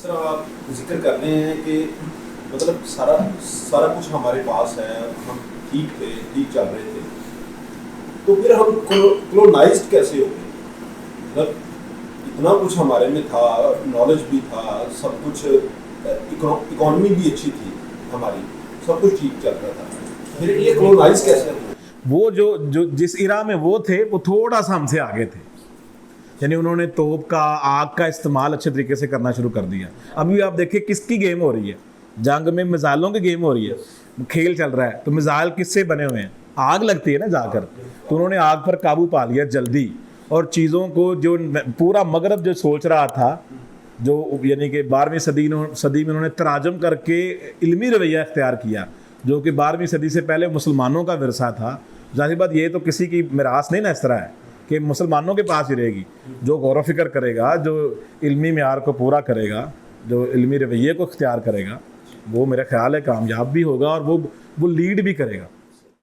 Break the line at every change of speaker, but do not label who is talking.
जिस तरह आप जिक्र कर रहे हैं कि मतलब सारा सारा कुछ हमारे पास है, हम ठीक थे, ठीक चल रहे थे, तो फिर हम क्लोनाइज्ड कैसे हो गए? मतलब इतना कुछ हमारे में था, नॉलेज भी था, सब कुछ, इकोनॉमी भी अच्छी थी हमारी, सब कुछ ठीक चल रहा था, फिर ये क्लोनाइज कैसे हुआ?
वो जो जो जिस इरा में वो थे वो थोड़ा सा हमसे आगे थे। यानी उन्होंने तोप का, आग का इस्तेमाल अच्छे तरीके से करना शुरू कर दिया। अभी आप देखिए किसकी गेम हो रही है, जंग में मिसाइलों की गेम हो रही है, खेल चल रहा है। तो मिसाइल किससे बने हुए हैं? आग लगती है ना जाकर, तो उन्होंने आग पर काबू पा लिया जल्दी। और चीज़ों को जो पूरा मगरब जो सोच रहा था, जो यानी कि 12वीं सदी में उन्होंने तराजम करके इल्मी रवैया इख्तियार किया, जो कि 12वीं सदी से पहले मुसलमानों का विरसा था। जाहिर बात ये तो किसी की मिरास नहीं ना इस तरह है कि मुसलमानों के पास ही रहेगी। जो गौर फिक्र करेगा, जो इल्मी मेयार को पूरा करेगा, जो इल्मी रवैये को इख्तियार करेगा, वो मेरा ख्याल है कामयाब भी होगा और वो लीड भी करेगा।